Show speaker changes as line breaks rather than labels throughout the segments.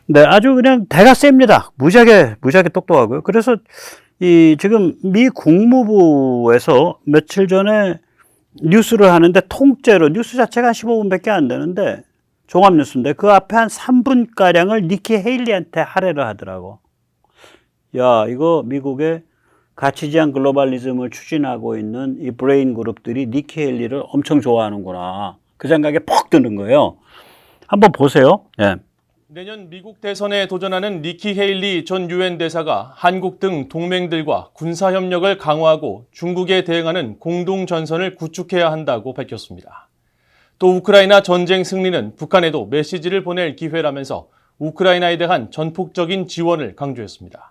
네, 아주 그냥 대가 셉니다. 무지하게 똑똑하고요. 그래서 지금 미 국무부에서 며칠 전에 뉴스를 하는데 통째로 뉴스 자체가 한 15분밖에 안 되는데 종합 뉴스인데 그 앞에 한 3분가량을 니키 헤일리한테 할애를 하더라고. 야, 이거 미국의 가치지향 글로벌리즘을 추진하고 있는 이 브레인 그룹들이 니키 헤일리를 엄청 좋아하는구나. 그 생각에 퍽 드는 거예요. 한번 보세요. 예.
내년 미국 대선에 도전하는 니키 헤일리 전 유엔 대사가 한국 등 동맹들과 군사 협력을 강화하고 중국에 대응하는 공동 전선을 구축해야 한다고 밝혔습니다. 또 우크라이나 전쟁 승리는 북한에도 메시지를 보낼 기회라면서 우크라이나에 대한 전폭적인 지원을 강조했습니다.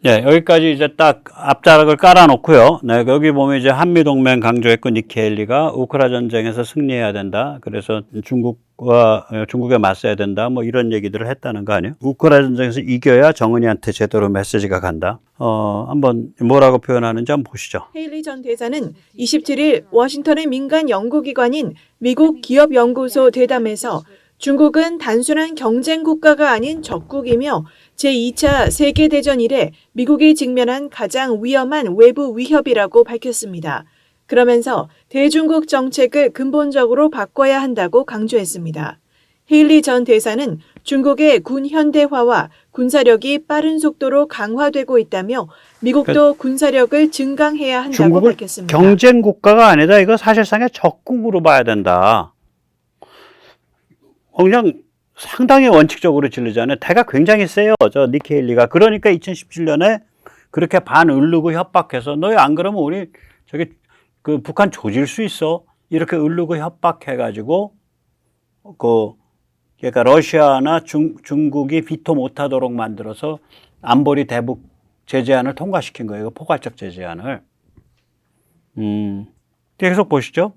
네, 여기까지 이제 딱 앞자락을 깔아놓고요. 네, 여기 보면 이제 한미동맹 강조했고 니키 헤일리가 우크라 전쟁에서 승리해야 된다. 그래서 중국에 맞서야 된다. 뭐 이런 얘기들을 했다는 거 아니에요? 우크라 전쟁에서 이겨야 정은이한테 제대로 메시지가 간다. 한번 뭐라고 표현하는지 한번 보시죠.
헤일리 전 대사는 27일 워싱턴의 민간 연구기관인 미국 기업연구소 대담에서 중국은 단순한 경쟁 국가가 아닌 적국이며 제2차 세계대전 이래 미국이 직면한 가장 위험한 외부 위협이라고 밝혔습니다. 그러면서 대중국 정책을 근본적으로 바꿔야 한다고 강조했습니다. 헤일리 전 대사는 중국의 군 현대화와 군사력이 빠른 속도로 강화되고 있다며 미국도 군사력을 증강해야 한다고
중국을
밝혔습니다.
경쟁 국가가 아니다. 이거 사실상의 적국으로 봐야 된다. 그냥 상당히 원칙적으로 질르잖아요. 대가 굉장히 세요. 저 니키 헤일리가. 그러니까 2017년에 그렇게 반으르고 협박해서 너희 안 그러면 우리 저기 그 북한 조질 수 있어. 이렇게 으르고 협박해가지고 그러니까 러시아나 중국이 비토 못하도록 만들어서 안보리 대북 제재안을 통과시킨 거예요. 포괄적 제재안을. 계속 보시죠.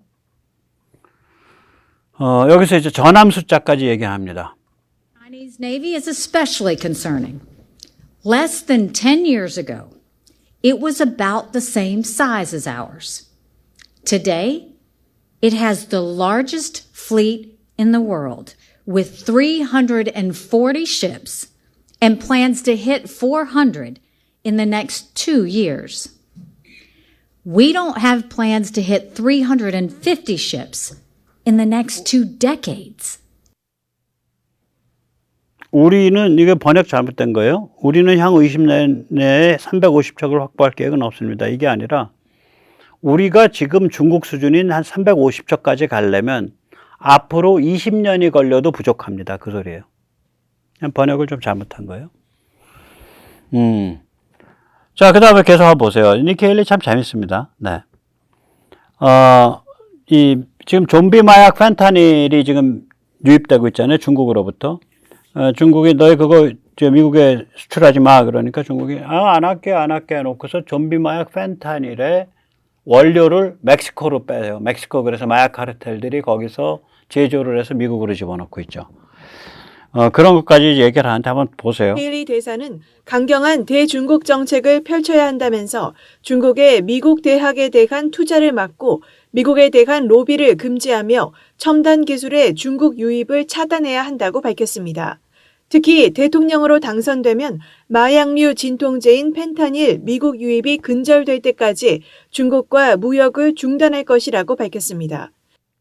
여기서 이제 전함 숫자까지 얘기합니다.
Chinese Navy is especially concerning. Less than 10 years ago, it was about the same size as ours. Today, it has the largest fleet in the world, with 340 ships and plans to hit 400 in the next 2 years. We don't have plans to hit 350 ships in the next 2 decades.
우리는 이게 번역 잘못된 거예요. 우리는 향후 20년 내에 350척을 확보할 계획은 없습니다. 이게 아니라 우리가 지금 중국 수준인 한 350척까지 가려면 앞으로 20년이 걸려도 부족합니다. 그 소리예요. 그냥 번역을 좀 잘못한 거예요. 자, 그 다음에 계속 한번 보세요. 니키 헤일리 참 재밌습니다. 네. 지금 좀비 마약 펜타닐이 지금 유입되고 있잖아요. 중국으로부터. 중국이 너희 그거 미국에 수출하지 마. 그러니까 중국이 안 할게 해놓고서 좀비 마약 펜타닐의 원료를 멕시코로 빼요. 멕시코 그래서 마약 카르텔들이 거기서 제조를 해서 미국으로 집어넣고 있죠. 그런 것까지 얘기를 하는데 한번 보세요.
헤일리 대사는 강경한 대중국 정책을 펼쳐야 한다면서 중국의 미국 대학에 대한 투자를 막고 미국에 대한 로비를 금지하며 첨단 기술의 중국 유입을 차단해야 한다고 밝혔습니다. 특히 대통령으로 당선되면 마약류 진통제인 펜타닐 미국 유입이 근절될 때까지 중국과 무역을 중단할 것이라고 밝혔습니다.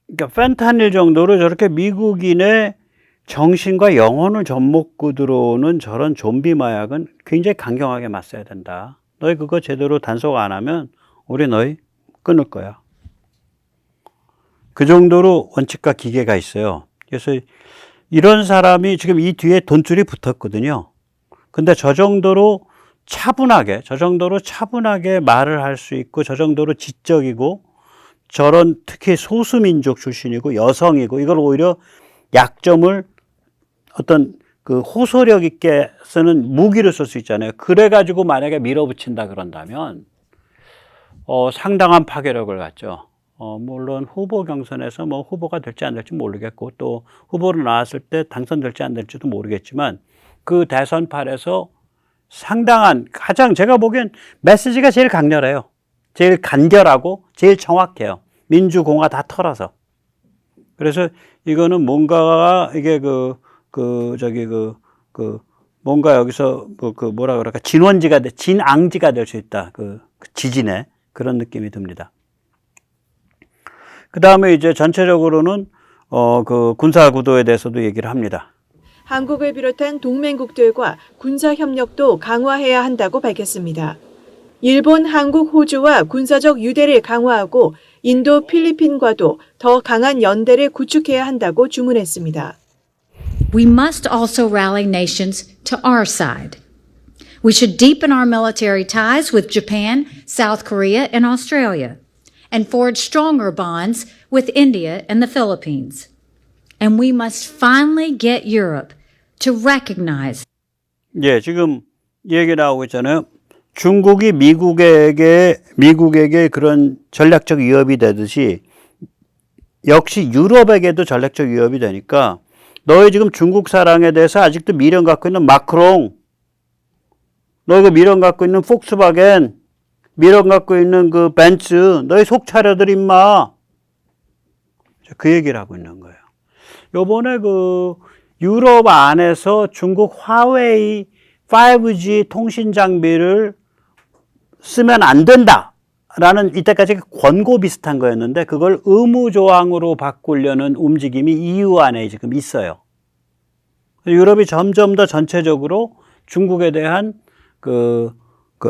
그러니까 펜타닐 정도로 저렇게 미국인의 정신과 영혼을 접목고 들어오는 저런 좀비 마약은 굉장히 강경하게 맞서야 된다. 너희 그거 제대로 단속 안 하면 우리 너희 끊을 거야. 그 정도로 원칙과 기계가 있어요. 그래서 이런 사람이 지금 이 뒤에 돈줄이 붙었거든요. 근데 저 정도로 차분하게 말을 할 수 있고 저 정도로 지적이고 저런 특히 소수민족 출신이고 여성이고 이걸 오히려 약점을 어떤 그 호소력 있게 쓰는 무기를 쓸 수 있잖아요. 그래가지고 만약에 밀어붙인다 그런다면 상당한 파괴력을 갖죠. 물론 후보 경선에서 뭐 후보가 될지 안 될지 모르겠고 또 후보로 나왔을 때 당선될지 안 될지도 모르겠지만 그 대선판에서 상당한 가장 제가 보기엔 메시지가 제일 강렬해요. 제일 간결하고 제일 정확해요. 민주공화 다 털어서. 그래서 이거는 뭔가 이게 뭔가 여기서 뭐라 그럴까 진앙지가 될 수 있다. 그 지진의 그런 느낌이 듭니다. 그 다음에 이제 전체적으로는 그 군사 구도에 대해서도 얘기를 합니다.
한국을 비롯한 동맹국들과 군사 협력도 강화해야 한다고 밝혔습니다. 일본, 한국, 호주와 군사적 유대를 강화하고 인도, 필리핀과도 더 강한 연대를 구축해야 한다고 주문했습니다.
We must also rally nations to our side. We should deepen our military ties with Japan, South Korea, and Australia, and forge stronger bonds with India and the Philippines. And we must finally get Europe to recognize.
예, 지금 얘기 나오고 있잖아요. 중국이 미국에게 그런 전략적 위협이 되듯이 역시 유럽에게도 전략적 위협이 되니까 너희 지금 중국 사랑에 대해서 아직도 미련 갖고 있는 마크롱, 너희가 미련 갖고 있는 폭스바겐, 미련 갖고 있는 그 벤츠, 너희 속 차려들 임마. 그 얘기를 하고 있는 거예요. 요번에 그 유럽 안에서 중국 화웨이 5G 통신 장비를 쓰면 안 된다라는 이때까지 권고 비슷한 거였는데 그걸 의무조항으로 바꾸려는 움직임이 EU 안에 지금 있어요. 유럽이 점점 더 전체적으로 중국에 대한 그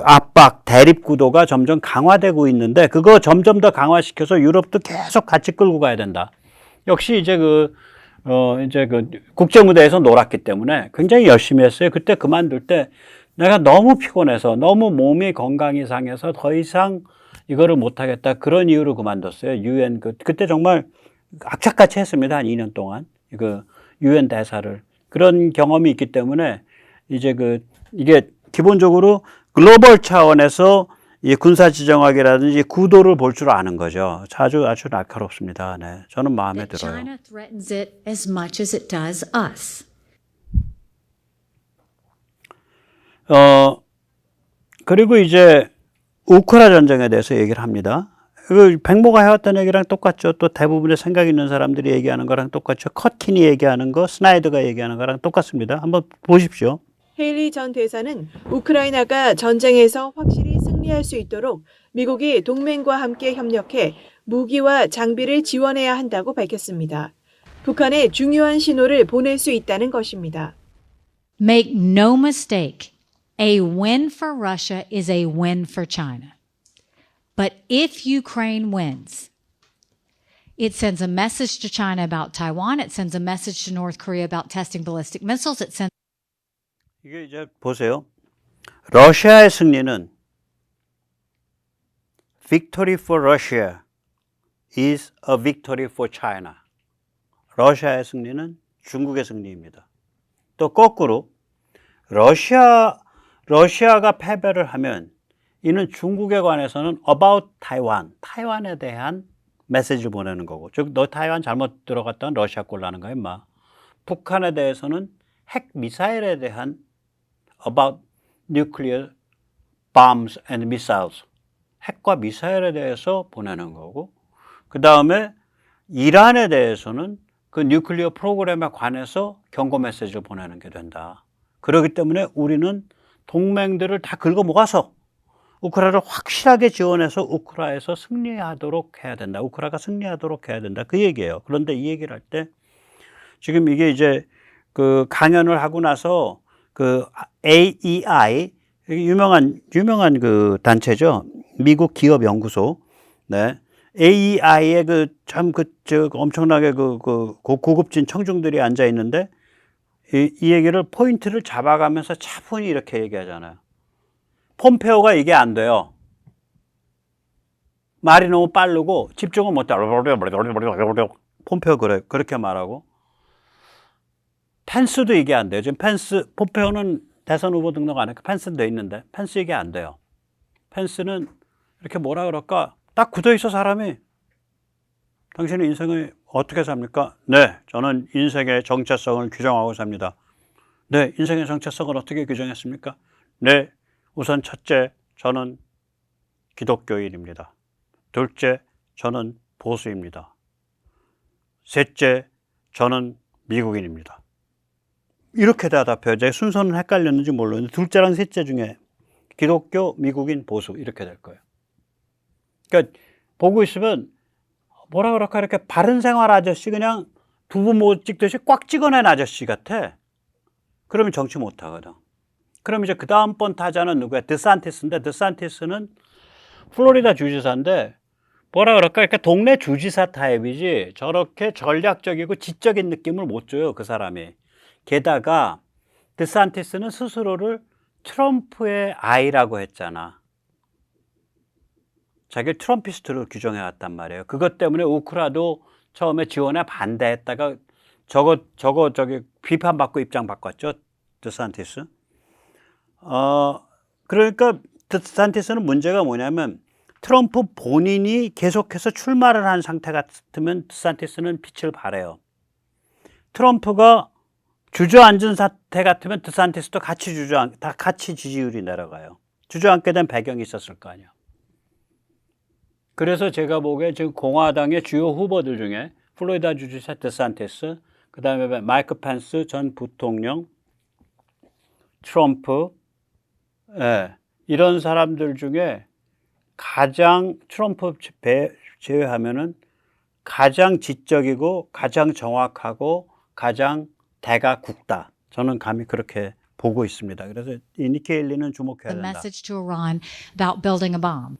압박, 대립 구도가 점점 강화되고 있는데 그거 점점 더 강화시켜서 유럽도 계속 같이 끌고 가야 된다. 역시 이제 이제 국제 무대에서 놀았기 때문에 굉장히 열심히 했어요. 그때 그만둘 때 내가 너무 피곤해서 너무 몸이 건강이 상해서 더 이상 이거를 못하겠다. 그런 이유로 그만뒀어요. UN 그때 정말 악착같이 했습니다. 한 2년 동안 UN 대사를 그런 경험이 있기 때문에 이제 이게 기본적으로 글로벌 차원에서 이 군사 지정학이라든지 구도를 볼 줄 아는 거죠. 아주 날카롭습니다. 네, 저는 마음에
That
들어요.
China threatens it as much as it does us.
그리고 이제 우크라이나 전쟁에 대해서 얘기를 합니다. 백모가 해왔던 얘기랑 똑같죠. 또 대부분의 생각 있는 사람들이 얘기하는 거랑 똑같죠. 커킨이 얘기하는 거, 스나이더가 얘기하는 거랑 똑같습니다. 한번 보십시오.
헤일리 전 대사는 우크라이나가 전쟁에서 확실히 승리할 수 있도록 미국이 동맹과 함께 협력해 무기와 장비를 지원해야 한다고 밝혔습니다. 북한에 중요한 신호를 보낼 수 있다는 것입니다.
Make no mistake, a win for Russia is a win for China. But if Ukraine wins, it sends a message to China about Taiwan. It sends a message to North Korea about testing ballistic missiles. It sends
이게 이제 보세요. 러시아의 승리는 Victory for Russia is a victory for China. 러시아의 승리는 중국의 승리입니다. 또 거꾸로 러시아가 패배를 하면 이는 중국에 관해서는 about Taiwan, 타이완에 대한 메시지를 보내는 거고, 즉 너 타이완 잘못 들어갔다면 러시아 꼴 나는 거야 임마. 북한에 대해서는 핵 미사일에 대한 about nuclear bombs and missiles, 핵과 미사일에 대해서 보내는 거고, 그 다음에 이란에 대해서는 그 뉴클리어 프로그램에 관해서 경고 메시지를 보내는 게 된다. 그렇기 때문에 우리는 동맹들을 다 긁어 모아서 우크라이나를 확실하게 지원해서 우크라이나에서 승리하도록 해야 된다. 우크라이나가 승리하도록 해야 된다. 그 얘기예요. 그런데 이 얘기를 할 때 지금 이게 이제 그 강연을 하고 나서 그 AEI 유명한 그 단체죠. 미국 기업 연구소. 네. AEI에 엄청나게 고급진 청중들이 앉아 있는데 이 얘기를 포인트를 잡아가면서 차분히 이렇게 얘기하잖아요. 폼페오가 이게 안 돼요. 말이 너무 빠르고 집중을 못해. 폼페오 그렇게 말하고. 펜스도 이게 안 돼요. 지금 폼페오는 대선 후보 등록 안 했고 펜스는 돼 있는데 펜스 이게 안 돼요. 펜스는 이렇게 뭐라 그럴까? 딱 굳어 있어 사람이. 당신의 인생을 어떻게 삽니까? 네, 저는 인생의 정체성을 규정하고 삽니다. 네, 인생의 정체성을 어떻게 규정했습니까? 네, 우선 첫째, 저는 기독교인입니다. 둘째, 저는 보수입니다. 셋째, 저는 미국인입니다. 이렇게 대답해요. 제 순서는 헷갈렸는지 모르는데 둘째랑 셋째 중에 기독교, 미국인, 보수 이렇게 될 거예요. 그러니까 보고 있으면 뭐라 그럴까 이렇게 바른생활 아저씨 그냥 두부 못 찍듯이 꽉 찍어낸 아저씨 같아. 그러면 정치 못 하거든. 그럼 이제 그 다음번 타자는 누구야? 드산티스인데 드산티스는 플로리다 주지사인데 뭐라 그럴까 이렇게 동네 주지사 타입이지 저렇게 전략적이고 지적인 느낌을 못 줘요, 그 사람이. 게다가 드산티스는 스스로를 트럼프의 아이라고 했잖아. 자기를 트럼피스트로 규정해왔단 말이에요. 그것 때문에 우크라도 처음에 지원에 반대했다가 저기 비판받고 입장 바꿨죠. 드산티스. 그러니까 드산티스는 문제가 뭐냐면 트럼프 본인이 계속해서 출마를 한 상태 같으면 드산티스는 빛을 발해요. 트럼프가 주저앉은 상태 같으면 드산티스도 같이 지지율이 내려가요. 주저앉게 된 배경이 있었을 거 아니에요. 그래서 제가 보기에 지금 공화당의 주요 후보들 중에 플로리다 주지사 드산티스, 그 다음에 마이크 펜스 전 부통령, 트럼프, 이런 사람들 중에 가장 트럼프 제외하면은 가장 지적이고 가장 정확하고 가장 대가국다. 저는 감히 그렇게 보고 있습니다. 그래서 이 니키 헤일리는 주목해야
The
된다.
message to Iran about building a bomb.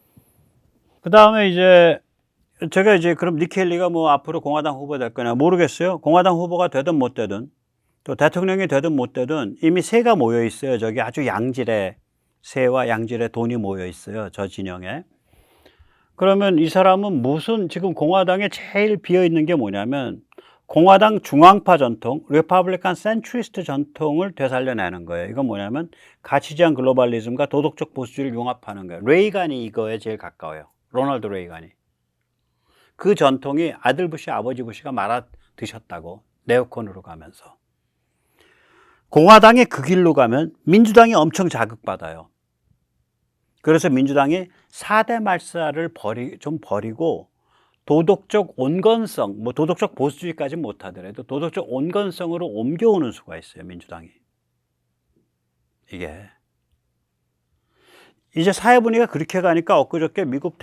그 다음에 이제 제가 이제 그럼 니키 헤일리가 뭐 앞으로 공화당 후보 될 거냐 모르겠어요. 공화당 후보가 되든 못 되든 또 대통령이 되든 못 되든 이미 새가 모여 있어요. 저기 아주 양질의 새와 양질의 돈이 모여 있어요. 저 진영에. 그러면 이 사람은 무슨 지금 공화당에 제일 비어 있는 게 뭐냐면 공화당 중앙파 전통, 리퍼블리칸 센트리스트 전통을 되살려내는 거예요. 이건 뭐냐면 가치지향 글로벌리즘과 도덕적 보수주의를 융합하는 거예요. 레이간이 이거에 제일 가까워요. 로널드 레이간이. 그 전통이 아들 부시, 아버지 부시가 말아 드셨다고 네오콘으로 가면서. 공화당이 그 길로 가면 민주당이 엄청 자극받아요. 그래서 민주당이 4대 말살을 좀 버리고 도덕적 온건성, 뭐 도덕적 보수주의까지는 못하더라도 도덕적 온건성으로 옮겨오는 수가 있어요, 민주당이. 이게. 이제 사회분위기가 그렇게 가니까 엊그저께 미국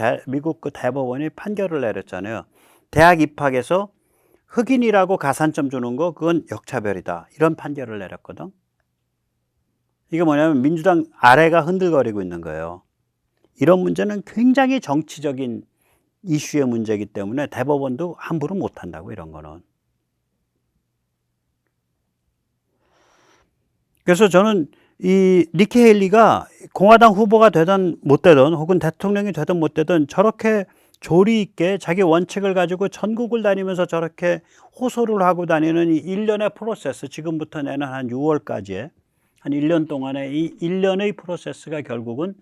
그 대법원이 판결을 내렸잖아요. 대학 입학에서 흑인이라고 가산점 주는 거, 그건 역차별이다. 이런 판결을 내렸거든. 이게 뭐냐면 민주당 아래가 흔들거리고 있는 거예요. 이런 문제는 굉장히 정치적인 이슈의 문제이기 때문에 대법원도 함부로 못한다고, 이런 거는. 그래서 저는 이 니키 헤일리가 공화당 후보가 되든 못 되든 혹은 대통령이 되든 못 되든 저렇게 조리 있게 자기 원칙을 가지고 전국을 다니면서 저렇게 호소를 하고 다니는 이 일련의 프로세스, 지금부터 내년 한 6월까지의 한 1년 동안의 이 1년의 프로세스가 결국은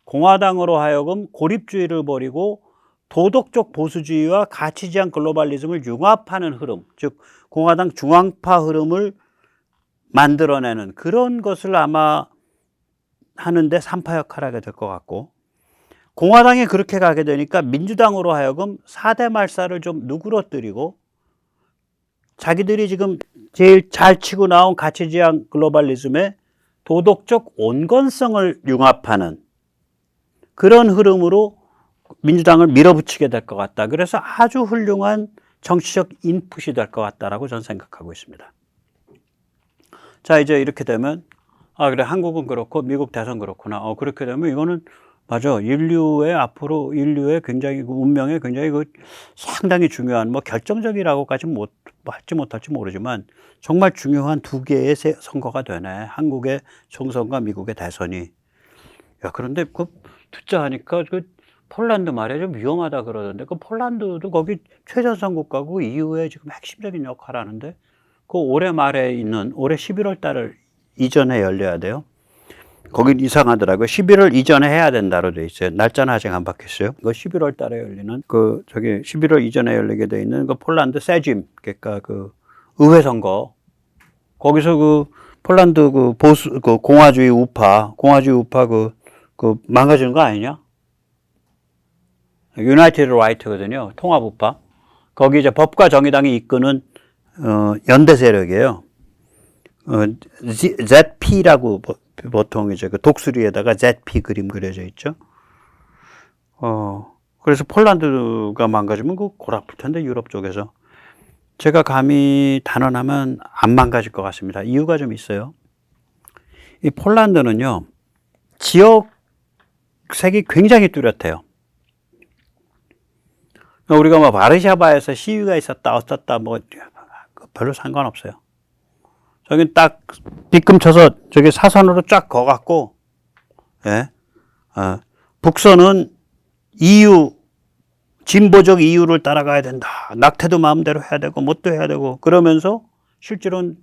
공화당으로 하여금 고립주의를 버리고 도덕적 보수주의와 가치지향 글로벌리즘을 융합하는 흐름, 즉 공화당 중앙파 흐름을 만들어내는 그런 것을 아마 하는데 3파 역할을 하게 될 것 같고, 공화당이 그렇게 가게 되니까 민주당으로 하여금 4대 말살을 좀 누그러뜨리고 자기들이 지금 제일 잘 치고 나온 가치지향 글로벌리즘의 도덕적 온건성을 융합하는 그런 흐름으로 민주당을 밀어붙이게 될 것 같다. 그래서 아주 훌륭한 정치적 인풋이 될 것 같다라고 저는 생각하고 있습니다. 자, 이제 이렇게 되면 그래, 한국은 그렇고 미국 대선 그렇구나. 그렇게 되면 이거는 맞아. 앞으로 인류의 굉장히 운명에 굉장히 상당히 중요한, 뭐 결정적이라고까지는 할지 못할지 모르지만 정말 중요한 두 개의 선거가 되네. 한국의 총선과 미국의 대선이. 야, 그런데 듣자 하니까 폴란드 말이야 좀 위험하다 그러던데, 폴란드도 거기 최전선 국가고 EU의 지금 핵심적인 역할을 하는데, 올해 말에 있는 올해 11월 달을 이전에 열려야 돼요. 거긴 이상하더라고요. 11월 이전에 해야 된다로 돼 있어요. 날짜는 아직 안 바뀌었어요. 11월 달에 열리는 11월 이전에 열리게 돼 있는 폴란드 세짐, 그러니까 의회 선거. 거기서 폴란드 보수 공화주의 우파 망가지는 거 아니냐? 유나이티드 라이트거든요. 통합우파. 거기 이제 법과 정의당이 이끄는 연대 세력이에요. ZP라고 보통 이제 그 독수리에다가 ZP 그림 그려져 있죠. 그래서 폴란드가 망가지면 그 골아플 텐데 유럽 쪽에서. 제가 감히 단언하면 안 망가질 것 같습니다. 이유가 좀 있어요. 이 폴란드는요, 지역색이 굉장히 뚜렷해요. 우리가 뭐 바르샤바에서 시위가 있었다, 어썼다, 뭐, 별로 상관없어요. 저긴 딱 빗금쳐서 저기 사선으로 쫙 거갖고, 예, 북선은 진보적 이유를 따라가야 된다. 낙태도 마음대로 해야 되고, 뭣도 해야 되고, 그러면서 실제로는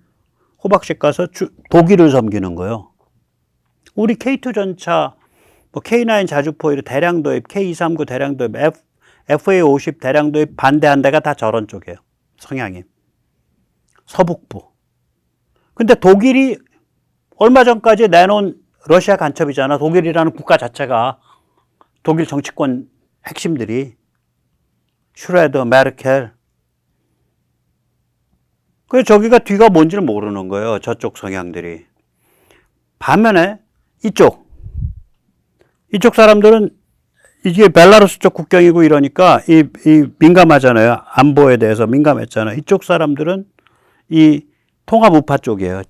호박식 가서 독일을 섬기는 거예요. 우리 K2 전차, 뭐 K9 자주포, 대량 도입, K239 대량 도입, FA50 대량 도입 반대한 데가 다 저런 쪽이에요. 성향이. 서북부. 근데 독일이 얼마 전까지 내놓은 러시아 간첩이잖아. 독일이라는 국가 자체가 독일 정치권 핵심들이 슈레더, 메르켈. 그래서 저기가 뒤가 뭔지를 모르는 거예요. 저쪽 성향들이. 반면에 이쪽 사람들은 이게 벨라루스 쪽 국경이고 이러니까 이 민감하잖아요. 안보에 대해서 민감했잖아요. 이쪽 사람들은 이 통합 우파 쪽이에요.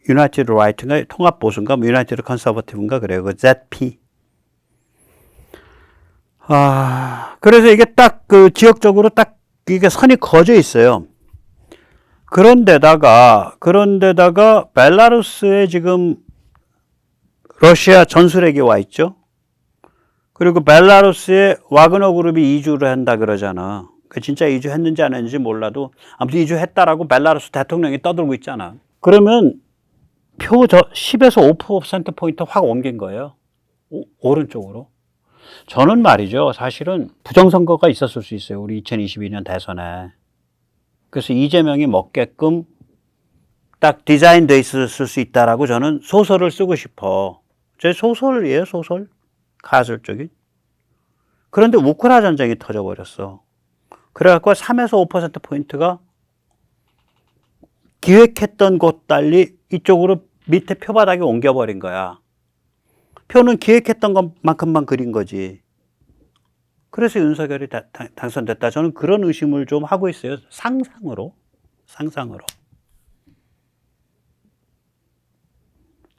유나이티드 라이트인가 통합 보수인가 유나이티드 컨서버티브인가 그래요. 그 ZP. 그래서 이게 딱 그 지역적으로 딱 이게 선이 그어져 있어요. 그런데다가 벨라루스에 지금 러시아 전술핵이 와 있죠. 그리고 벨라루스에 와그너 그룹이 이주를 한다 그러잖아. 진짜 이주했는지 안 했는지 몰라도 아무튼 이주했다라고 벨라루스 대통령이 떠들고 있잖아. 그러면 표 10에서 5%포인트 확 옮긴 거예요. 오른쪽으로. 저는 말이죠. 사실은 부정선거가 있었을 수 있어요. 우리 2022년 대선에. 그래서 이재명이 먹게끔 딱 디자인돼 있을 수 있다라고 저는 소설을 쓰고 싶어. 제 소설이에요, 소설. 가설적인. 그런데 우크라이나 전쟁이 터져버렸어. 그래갖고 3에서 5%포인트가 기획했던 곳 달리 이쪽으로 밑에 표바닥에 옮겨버린 거야. 표는 기획했던 것만큼만 그린 거지. 그래서 윤석열이 당선됐다. 저는 그런 의심을 좀 하고 있어요. 상상으로.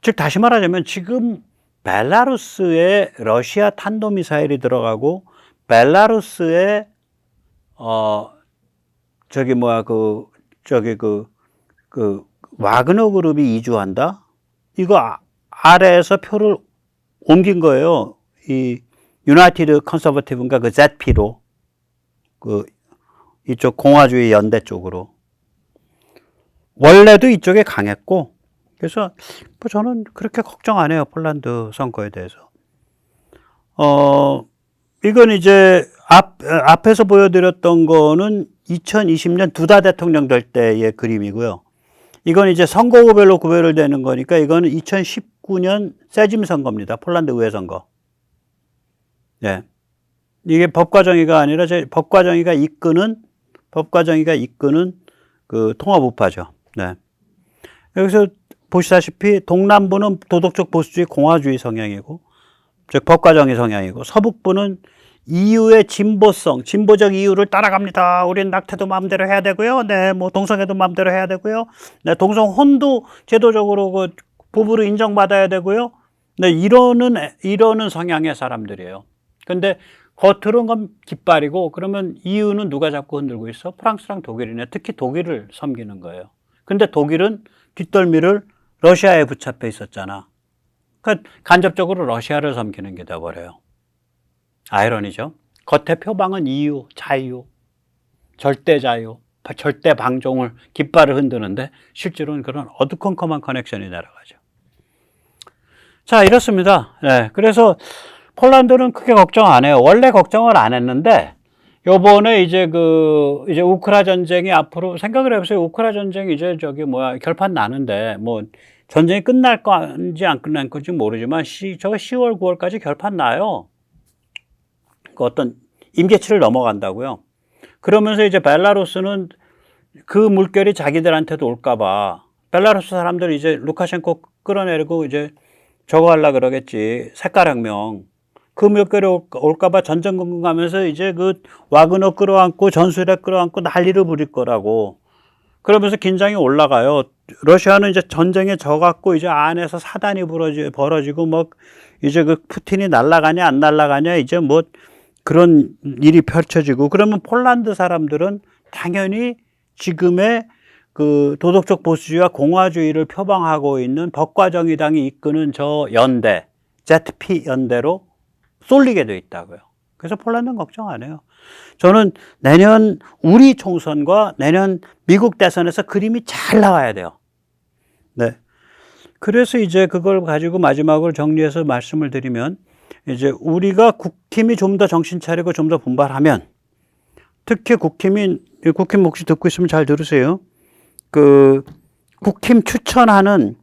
즉 다시 말하자면 지금 벨라루스에 러시아 탄도미사일이 들어가고 벨라루스에 와그너 그룹이 이주한다? 이거 아래에서 표를 옮긴 거예요. 이 유나이티드 컨서버티브인가 그 ZP로 이쪽 공화주의 연대 쪽으로. 원래도 이쪽에 강했고 그래서 뭐 저는 그렇게 걱정 안 해요. 폴란드 선거에 대해서. 이건 이제 앞에서 보여드렸던 거는 2020년 두다 대통령 될 때의 그림이고요. 이건 이제 선거구별로 구별을 되는 거니까 이거는 2019년 세짐 선거입니다. 폴란드 의회 선거. 네. 이게 법과정의가 아니라 법과정의가 이끄는 그 통합 우파죠. 네. 여기서 보시다시피 동남부는 도덕적 보수주의 공화주의 성향이고, 즉 법과정의 성향이고, 서북부는 EU의 진보적 이유를 따라갑니다. 우리는 낙태도 마음대로 해야 되고요. 네, 뭐 동성애도 마음대로 해야 되고요. 네, 동성혼도 제도적으로 그 부부로 인정받아야 되고요. 네, 이러는 성향의 사람들이에요. 근데 겉으로는 건 깃발이고, 그러면 EU는 누가 자꾸 흔들고 있어? 프랑스랑 독일이네. 특히 독일을 섬기는 거예요. 근데 독일은 뒷덜미를 러시아에 붙잡혀 있었잖아. 그러니까 간접적으로 러시아를 섬기는 게 돼버려요. 아이러니죠. 겉에 표방은 EU, 자유, 절대 자유, 절대 방종을 깃발을 흔드는데 실제로는 그런 어두컴컴한 커넥션이 날아가죠. 자, 이렇습니다. 네, 그래서 폴란드는 크게 걱정 안 해요. 원래 걱정을 안 했는데 요번에 이제 우크라 전쟁이 앞으로 생각을 해보세요. 우크라 전쟁이 이제 결판 나는데 뭐 전쟁이 끝날 건지 안 끝날 건지 모르지만 저거 10월, 9월까지 결판 나요. 그 어떤 임계치를 넘어간다고요. 그러면서 이제 벨라루스는 그 물결이 자기들한테도 올까봐 벨라루스 사람들이 이제 루카셴코 끌어내리고 이제 저거 하려 그러겠지. 색깔혁명. 그 몇 개월 올까봐 전쟁 가면서 이제 그 와그너 끌어안고 전술에 끌어안고 난리를 부릴 거라고. 그러면서 긴장이 올라가요. 러시아는 이제 전쟁에 져갖고 이제 안에서 사단이 벌어지고 뭐 이제 그 푸틴이 날아가냐 안 날아가냐 이제 뭐 그런 일이 펼쳐지고 그러면 폴란드 사람들은 당연히 지금의 그 도덕적 보수주의와 공화주의를 표방하고 있는 법과정의당이 이끄는 저 연대, ZP 연대로 쏠리게 돼 있다고요. 그래서 폴란드는 걱정 안 해요. 저는 내년 우리 총선과 내년 미국 대선에서 그림이 잘 나와야 돼요. 네. 그래서 이제 그걸 가지고 마지막으로 정리해서 말씀을 드리면 이제 우리가 국힘이 좀 더 정신 차리고 좀 더 분발하면 특히 국힘 혹시 듣고 있으면 잘 들으세요. 그 국힘 추천하는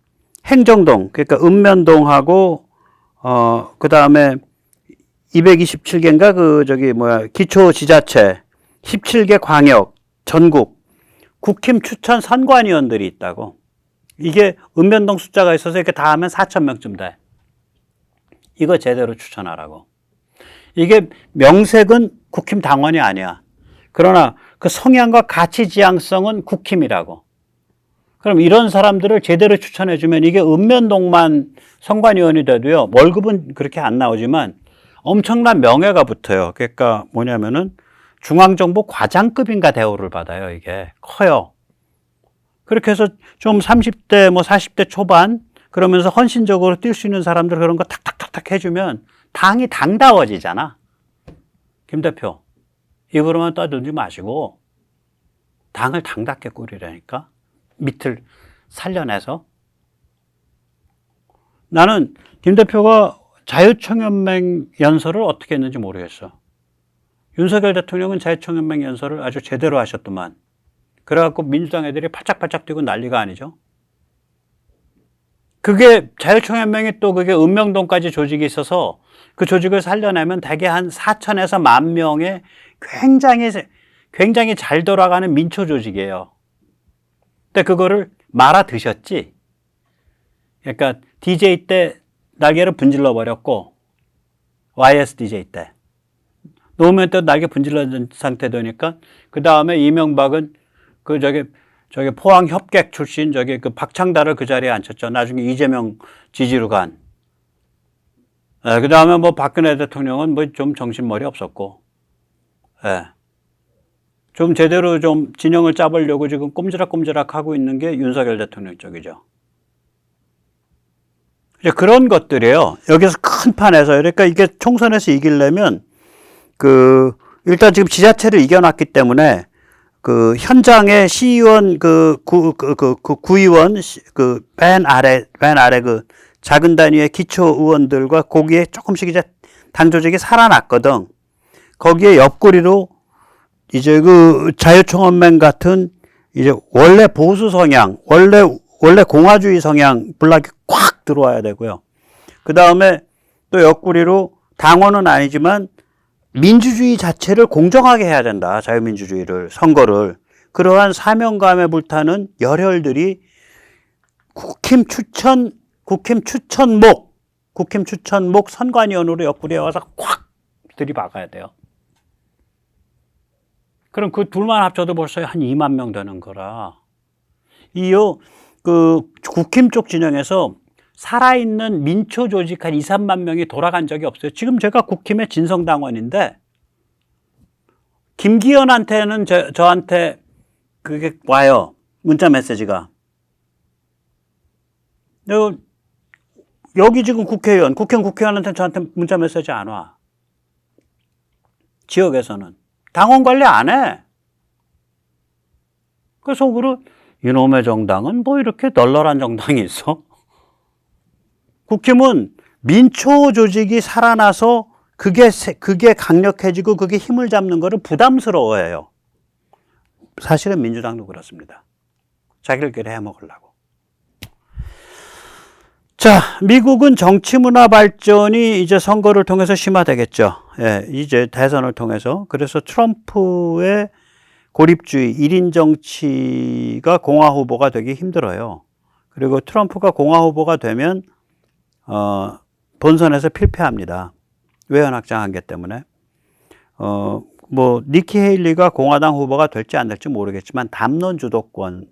행정동, 그러니까 읍면동하고 그다음에 227개인가 기초지자체 17개 광역 전국 국힘 추천 선관위원들이 있다고. 이게 읍면동 숫자가 있어서 이렇게 다 하면 4,000명쯤 돼. 이거 제대로 추천하라고. 이게 명색은 국힘 당원이 아니야. 그러나 그 성향과 가치 지향성은 국힘이라고. 그럼 이런 사람들을 제대로 추천해주면 이게 읍면동만 선관위원이 돼도요, 월급은 그렇게 안 나오지만 엄청난 명예가 붙어요. 그러니까 뭐냐면은 중앙정부 과장급인가 대우를 받아요. 이게 커요. 그렇게 해서 좀 30대 뭐 40대 초반 그러면서 헌신적으로 뛸 수 있는 사람들 그런 거 탁탁탁탁 해주면 당이 당다워지잖아. 김 대표, 입으로만 떠들지 마시고 당을 당답게 꾸리라니까. 밑을 살려내서. 나는 김 대표가 자유총연맹 연설을 어떻게 했는지 모르겠어. 윤석열 대통령은 자유총연맹 연설을 아주 제대로 하셨더만. 그래갖고 민주당 애들이 팔짝팔짝 뛰고 난리가 아니죠. 그게 자유총연맹이 또 그게 읍명동까지 조직이 있어서 그 조직을 살려내면 대개 한 4천에서 10,000명의 굉장히 잘 돌아가는 민초 조직이에요. 근데 그거를 말아 드셨지. 그러니까 DJ 때 날개를 분질러 버렸고 YS DJ 때 노무현 때 날개 분질러진 상태 되니까 그 다음에 이명박은 그 저기 포항 협객 출신 그 박창달을 그 자리에 앉혔죠. 나중에 이재명 지지로 간. 그 다음에 뭐 박근혜 대통령은 뭐 좀 정신머리 없었고, 예. 좀 제대로 좀 진영을 짜보려고 지금 꼼지락꼼지락 하고 있는 게 윤석열 대통령 쪽이죠. 이제 그런 것들이에요. 여기서 큰 판에서. 그러니까 이게 총선에서 이기려면 일단 지금 지자체를 이겨놨기 때문에 그 현장의 시의원 구의원 맨 아래 그 작은 단위의 기초 의원들과 거기에 조금씩 이제 당 조직이 살아났거든. 거기에 옆구리로 이제 그 자유총연맹 같은 이제 원래 보수 성향, 원래 공화주의 성향 블락이 꽉 들어와야 되고요. 그 다음에 또 옆구리로 당원은 아니지만 민주주의 자체를 공정하게 해야 된다. 자유민주주의를, 선거를. 그러한 사명감에 불타는 열혈들이 국힘 추천목 선관위원으로 옆구리에 와서 콱 들이박아야 돼요. 그럼 그 둘만 합쳐도 벌써 한 2만 명 되는 거라. 국힘 쪽 진영에서 살아있는 민초 조직 한 2, 3만 명이 돌아간 적이 없어요. 지금 제가 국힘의 진성당원인데, 김기현한테는 저한테 그게 와요. 문자 메시지가. 여기 지금 국회의원한테 저한테 문자 메시지 안 와. 지역에서는. 당원 관리 안 해. 그 속으로 이놈의 정당은 뭐 이렇게 널널한 정당이 있어? 국힘은 민초 조직이 살아나서 그게 강력해지고 그게 힘을 잡는 거를 부담스러워해요. 사실은 민주당도 그렇습니다. 자기들끼리 해먹으려고. 자, 미국은 정치 문화 발전이 이제 선거를 통해서 심화되겠죠. 예, 이제 대선을 통해서. 그래서 트럼프의 고립주의, 1인 정치가 공화 후보가 되기 힘들어요. 그리고 트럼프가 공화 후보가 되면 본선에서 필패합니다. 외연 확장 한계 때문에. 니키 헤일리가 공화당 후보가 될지 안 될지 모르겠지만 담론 주도권을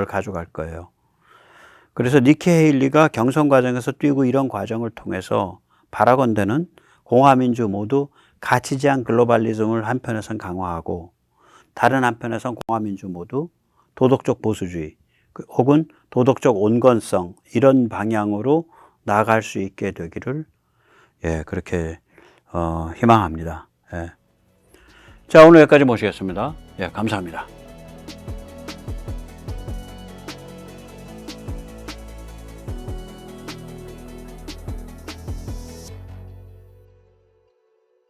가져갈 거예요. 그래서 니키 헤일리가 경선 과정에서 뛰고 이런 과정을 통해서 바라건대는 공화민주 모두 가치 제한 글로벌리즘을 한편에선 강화하고 다른 한편에선 공화민주 모두 도덕적 보수주의 혹은 도덕적 온건성 이런 방향으로 나아갈 수 있게 되기를 그렇게 희망합니다. 자, 오늘 여기까지 모시겠습니다. 감사합니다.